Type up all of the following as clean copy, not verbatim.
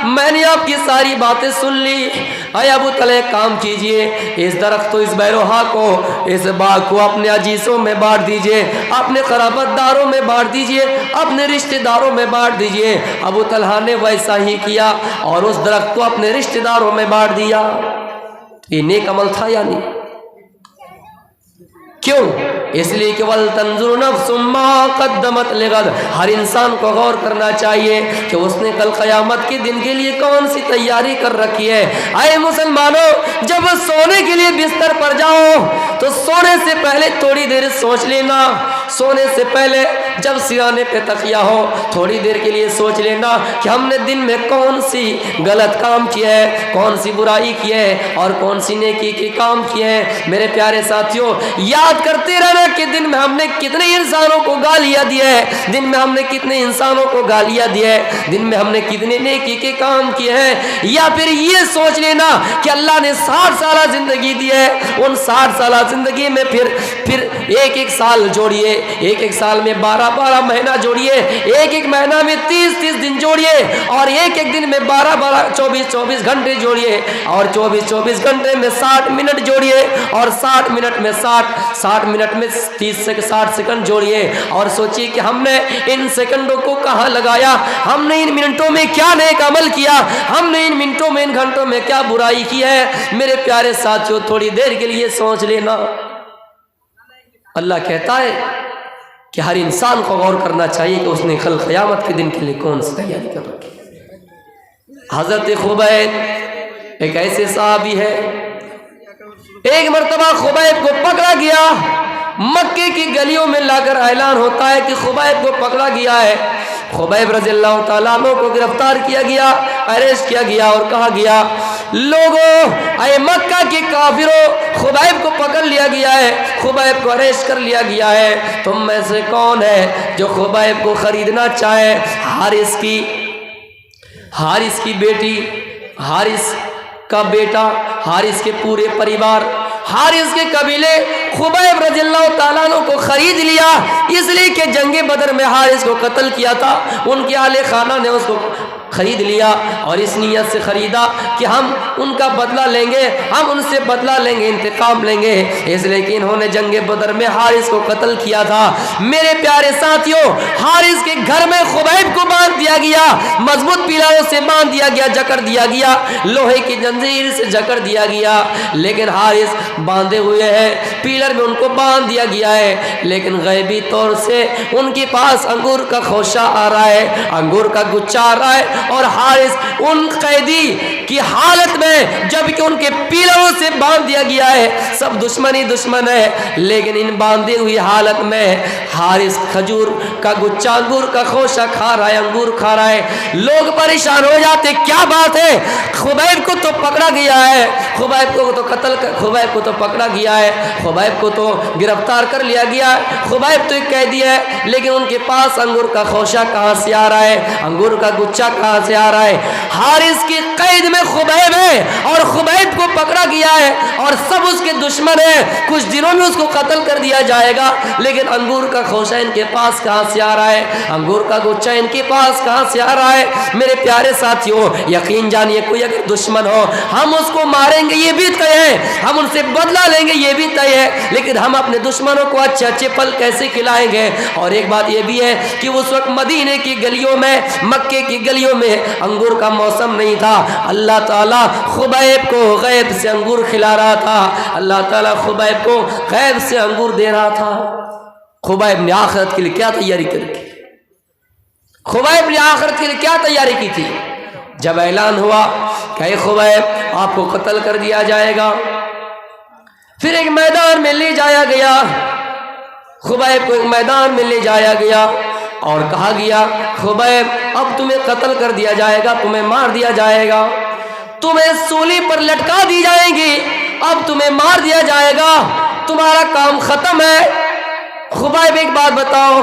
میں نے آپ کی ساری باتیں سن لی، اے ابو طلحہ ایک کام کیجئے، اس درخت کو، اس بیروہا کو، اس باغ کو اپنے عزیزوں میں بانٹ دیجئے، اپنے قرابت داروں میں بانٹ دیجئے، اپنے رشتہ داروں میں بانٹ دیجئے۔ ابو طلحہ نے ویسا ہی کیا اور اس درخت کو اپنے رشتہ داروں میں بانٹ دیا۔ یہ نیک عمل تھا یا نہیں؟ کیوں؟ اس لیے کہ وَلْتَنْظُرْ نَفْسٌ مَّا قَدَّمَتْ لِغَدٍ، ہر انسان کو غور کرنا چاہیے کہ اس نے کل قیامت کے دن کے لیے کون سی تیاری کر رکھی ہے۔ اے مسلمانوں، جب سونے کے لیے بستر پر جاؤ تو سونے سے پہلے تھوڑی دیر سوچ لینا، سونے سے پہلے جب سرانے پہ تکیہ ہو تھوڑی دیر کے لیے سوچ لینا کہ ہم نے دن میں کون سی غلط کام کیا ہے، کون سی برائی کی ہے اور کون سی نیکی کے کام کیے ہیں۔ میرے پیارے ساتھیوں، یاد کرتے رہنا کہ دن میں ہم نے کتنے انسانوں کو گالیاں دی ہے، دن میں ہم نے کتنے انسانوں کو گالیاں دی ہے، دن میں ہم نے کتنے نیکی کے کام کیے ہیں۔ یا پھر یہ سوچ لینا کہ اللہ نے 60 سالہ زندگی دی ہے، ان 60 سالہ زندگی میں پھر ایک سال جوڑیے، ایک سال میں 12 مہینہ جوڑیے، ایک مہینہ میں 30 دن جوڑیے، اور ایک دن میں 24 گھنٹے جوڑیے، اور 24 گھنٹے میں 60 منٹ جوڑیے، اور 60 منٹ میں 30 سے 60 سیکنڈ جوڑیے، اور سوچیے کہ ہم نے ان سیکنڈوں کو کہاں لگایا، ہم نے ان منٹوں میں کیا نیک عمل کیا، ہم نے ان منٹوں میں، ان گھنٹوں میں کیا برائی کی ہے۔ میرے پیارے ساتھیوں، تھوڑی دیر کے لیے سوچ لینا۔ اللہ کہتا ہے کہ ہر انسان کو غور کرنا چاہیے کہ اس نے کل قیامت کے دن کے لیے کون سی تیاری کر رکھی۔ حضرت خبیب ایک ایسے صحابی ہے، ایک مرتبہ خبیب کو پکڑا گیا، مکے کی گلیوں میں لا کر اعلان ہوتا ہے کہ خبیب کو پکڑا گیا ہے۔ خبیب رضی اللہ تعالیٰ عنہ کو گرفتار کیا گیا، اریسٹ کیا گیا، اور کہا گیا، لوگوں، اے مکہ کے کافروں، خبیب کو پکڑ لیا گیا ہے، خبیب کو اریسٹ کر لیا گیا ہے، تم میں سے کون ہے جو خبیب کو خریدنا چاہے؟ حارث کی بیٹی، حارث کا بیٹا، حارث کے پورے پریوار، حارث کے قبیلے خبیب رضی اللہ تعالیٰ عنہ کو خرید لیا، اس لیے کہ جنگ بدر میں حارث کو قتل کیا تھا، ان کے اہل خانہ نے اس کو خرید لیا، اور اس نیت سے خریدا کہ ہم ان کا بدلہ لیں گے، ہم ان سے بدلہ لیں گے، انتقام لیں گے، اس لیے کہ انہوں نے جنگ بدر میں حارث کو قتل کیا تھا۔ میرے پیارے ساتھیوں، حارث کے گھر میں خبیب کو باندھ دیا گیا، مضبوط پیلاروں سے باندھ دیا گیا، جکڑ دیا گیا، لوہے کی زنجیر سے جکڑ دیا گیا، لیکن حارث باندھے ہوئے ہیں، پیلر میں ان کو باندھ دیا گیا ہے، لیکن غیبی طور سے ان کے پاس انگور کا خوشہ آ رہا ہے، انگور کا گچھا آ رہا ہے، اور حارث ان قیدی کی حالت میں، جبکہ ان کے پیلروں سے باندھ دیا گیا ہے، سب دشمن ہے، لیکن ان باندھی ہوئی حالت میں حارث کھجور کا گچھا، انگور کا خوشہ کھا رہا ہے، انگور کھا رہا ہے۔ لوگ پریشان ہو جاتے، کیا بات ہے، خبیب کو تو پکڑا گیا ہے، خبیب کو تو پکڑا گیا ہے، خبیب کو تو گرفتار کر لیا گیا ہے، خبیب تو ایک قیدی ہے، لیکن ان کے پاس انگور کا خوشہ کہاں سے آ رہا ہے، انگور کا گچھا کہاں سے آ رہا ہے؟ حارث کی قید میں خبیب ہے، اور خبیب کو پکڑا گیا ہے، اور سب اس کے دشمن ہیں، کچھ دنوں میں اس کو قتل کر دیا جائے گا، لیکن انگور کا خوشہ ان کے پاس کہاں سے آ رہا ہے، انگور کا گچھا ان کے پاس کہاں سے آ رہا ہے؟ میرے پیارے ساتھیوں، یقین جانیے، کوئی اگر دشمن ہو، ہم اس کو ماریں گے یہ بھی طے ہے، ہم ان سے بدلہ لیں گے یہ بھی طے ہے، لیکن ہم اپنے دشمنوں کو اچھے پھل کیسے کھلائیں گے؟ اور ایک بات یہ بھی ہے کہ اس وقت مدینے کی گلیوں میں، مکے کی گلیوں میں انگور کا موسم نہیں تھا، اللہ تعالیٰ خبیب کو غیب سے انگور کھلا رہا تھا، اللہ تعالیٰ خبیب کو غیب سے انگور دے رہا تھا۔ خبیب نے آخرت کے لیے کیا تیاری کی؟ خبیب نے آخرت کے لیے کیا تیاری کی تھی؟ جب اعلان ہوا کہ اے خبیب آپ کو قتل کر دیا جائے گا، پھر ایک میدان میں لے جایا گیا، خبیب کو ایک میدان میں لے جایا گیا اور کہا گیا، خبیب اب تمہیں قتل کر دیا جائے گا، تمہیں مار دیا جائے گا، تمہیں سولی پر لٹکا دی جائیں گی، اب تمہیں مار دیا جائے گا، تمہارا کام ختم ہے۔ خبیب ایک بات بتاؤ،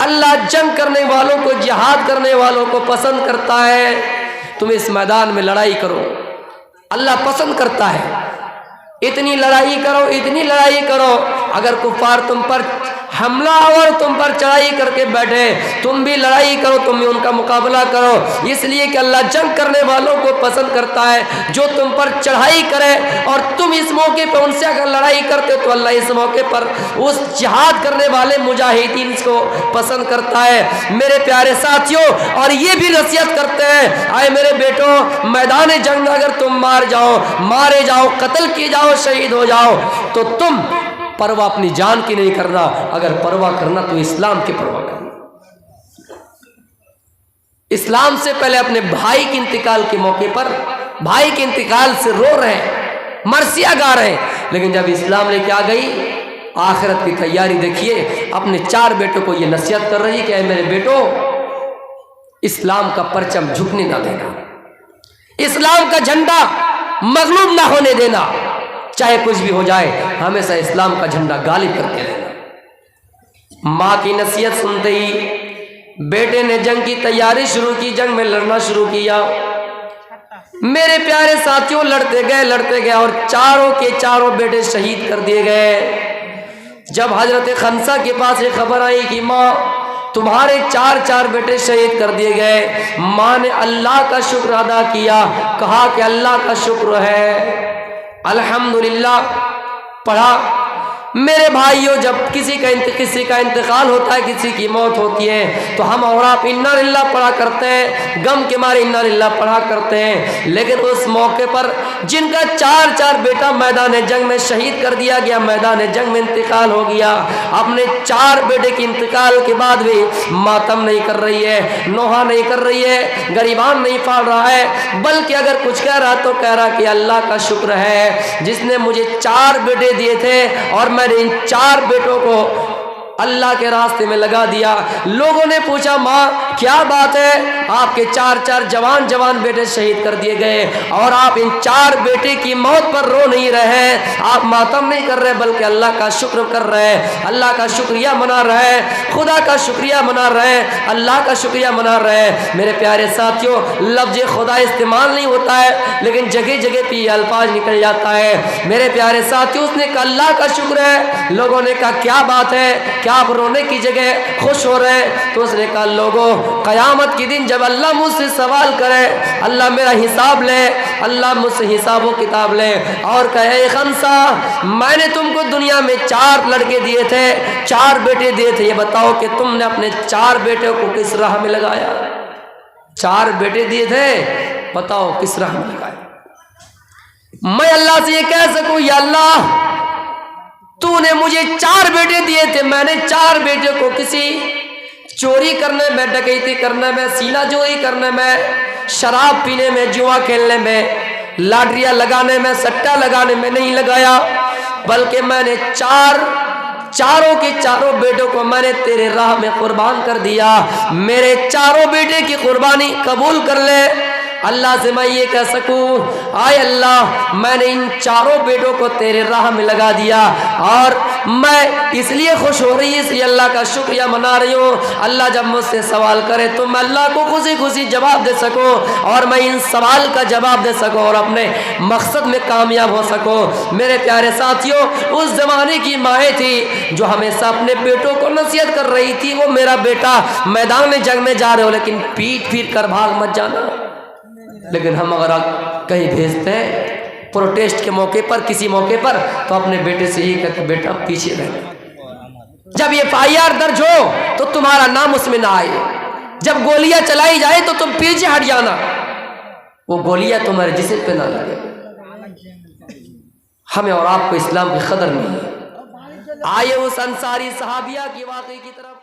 اللہ جنگ کرنے والوں کو، جہاد کرنے والوں کو پسند کرتا ہے۔ تم اس میدان میں لڑائی کرو، اللہ پسند کرتا ہے۔ اتنی لڑائی کرو، اتنی لڑائی کرو، اگر کفار تم پر حملہ اور تم پر چڑھائی کر کے بیٹھے، تم بھی لڑائی کرو، تم بھی ان کا مقابلہ کرو، اس لیے کہ اللہ جنگ کرنے والوں کو پسند کرتا ہے۔ جو تم پر چڑھائی کرے اور تم اس موقع پہ ان سے اگر لڑائی کرتے تو اللہ اس موقع پر اس جہاد کرنے والے مجاہدین کو پسند کرتا ہے۔ میرے پیارے ساتھیوں، اور یہ بھی نصیحت کرتے ہیں، آئے میرے بیٹوں، میدان جنگ میں اگر تم مارے جاؤ، قتل کیے جاؤ، شہید ہو جاؤ، تو تم پرواہ اپنی جان کی نہیں کرنا، اگر پرواہ کرنا تو اسلام کی پرواہ کرنا۔ اسلام سے پہلے اپنے بھائی کے انتقال کے موقع پر بھائی کے انتقال سے رو رہے ہیں، مرثیہ گا رہے ہیں، لیکن جب اسلام لے کے آ گئی آخرت کی تیاری دیکھیے، اپنے 4 بیٹوں کو یہ نصیحت کر رہی ہے کہ اے میرے بیٹوں، اسلام کا پرچم جھکنے نہ دینا، اسلام کا جھنڈا مغلوب نہ ہونے دینا، چاہے کچھ بھی ہو جائے، ہمیشہ اسلام کا جھنڈا غالب کرتے رہنا۔ ماں کی نصیحت سنتے ہی بیٹے نے جنگ کی تیاری شروع کی، جنگ میں لڑنا شروع کیا۔ میرے پیارے ساتھیوں، لڑتے گئے اور چاروں کے چاروں بیٹے شہید کر دیے گئے۔ جب حضرت خنسا کے پاس یہ خبر آئی کہ ماں تمہارے 4 بیٹے شہید کر دیے گئے، ماں نے اللہ کا شکر ادا کیا، کہا کہ اللہ کا شکر ہے، الحمدللہ پڑھا۔ میرے بھائیوں، جب کسی کا انتقال ہوتا ہے، کسی کی موت ہوتی ہے، تو ہم اور آپ انا للہ پڑھا کرتے ہیں، غم کے مارے انا للہ پڑھا کرتے ہیں، لیکن اس موقع پر جن کا 4 بیٹا میدان جنگ میں شہید کر دیا گیا، میدان جنگ میں انتقال ہو گیا، اپنے 4 بیٹے کے انتقال کے بعد بھی ماتم نہیں کر رہی ہے، نوحہ نہیں کر رہی ہے، گریبان نہیں پھاڑ رہا ہے، بلکہ اگر کچھ کہہ رہا تو کہہ رہا کہ اللہ کا شکر ہے جس نے مجھے 4 بیٹے دیے تھے اور میں نے ان 4 بیٹوں کو اللہ کے راستے میں لگا دیا۔ لوگوں نے پوچھا ماں کیا بات ہے، آپ کے 4 جوان بیٹے شہید کر دیے گئے اور آپ ان 4 بیٹے کی موت پر رو نہیں رہے، آپ ماتم نہیں کر رہے بلکہ اللہ کا شکر کر رہے، اللہ کا شکریہ منا رہے، خدا کا شکریہ منا رہے، اللہ کا شکریہ منا رہے۔ میرے پیارے ساتھیوں، لفظ خدا استعمال نہیں ہوتا ہے لیکن جگہ جگہ پہ یہ الفاظ نکل جاتا ہے۔ میرے پیارے ساتھیوں، اس نے کہا اللہ کا شکر ہے۔ لوگوں نے کہا کیا بات ہے، کیا آپ رونے کی جگہ خوش ہو رہے ہیں؟ تو اس نے کہا لوگوں، قیامت کے دن جب اللہ مجھ سے سوال کرے، اللہ میرا حساب لے، اللہ مجھ سے حساب و کتاب لے اور کہے اے خنسا، میں نے تم کو دنیا میں 4 لڑکے دیے تھے، 4 بیٹے دیے تھے، یہ بتاؤ کہ تم نے اپنے 4 بیٹے کو کس راہ میں لگایا؟ 4 بیٹے دیے تھے، بتاؤ کس راہ میں لگایا؟ میں اللہ سے یہ کہہ سکوں یا اللہ تو نے مجھے 4 بیٹے دیے تھے، میں نے 4 بیٹے کو کسی چوری کرنے میں، ڈکیتی کرنے میں، سینہ جوئی کرنے میں، شراب پینے میں، جوا کھیلنے میں، لاٹریاں لگانے میں، سٹا لگانے میں نہیں لگایا، بلکہ میں نے 4 کے 4 بیٹوں کو میں نے تیرے راہ میں قربان کر دیا، میرے 4 بیٹے کی قربانی قبول کر لے۔ اللہ سے میں یہ کہہ سکوں آئے اللہ، میں نے ان 4 بیٹوں کو تیرے راہ میں لگا دیا اور میں اس لیے خوش ہو رہی، اس لیے اللہ کا شکریہ منا رہی ہوں۔ اللہ جب مجھ سے سوال کرے تو میں اللہ کو خوشی جواب دے سکوں اور میں ان سوال کا جواب دے سکوں اور اپنے مقصد میں کامیاب ہو سکوں۔ میرے پیارے ساتھیوں، اس زمانے کی مائیں تھی جو ہمیشہ اپنے بیٹوں کو نصیحت کر رہی تھی، وہ میرا بیٹا میدان میں جنگ میں جا رہے ہو لیکن پیٹ پھیر کر بھاگ مت جانا۔ لیکن ہم اگر کہیں بھیجتے ہیں پروٹیسٹ کے موقع پر، کسی موقع پر، تو اپنے بیٹے سے یہی کہتے بیٹا پیچھے رہنا، جب یہ FIR درج ہو تو تمہارا نام اس میں نہ آئے، جب گولیاں چلائی جائے تو تم پیچھے ہٹ جانا، وہ گولیاں تمہارے جسم پہ نہ لگے۔ ہمیں اور آپ کو اسلام کی قدر نہیں ہے۔ آئے اس انصاری صحابیہ کی واقعے کی طرف۔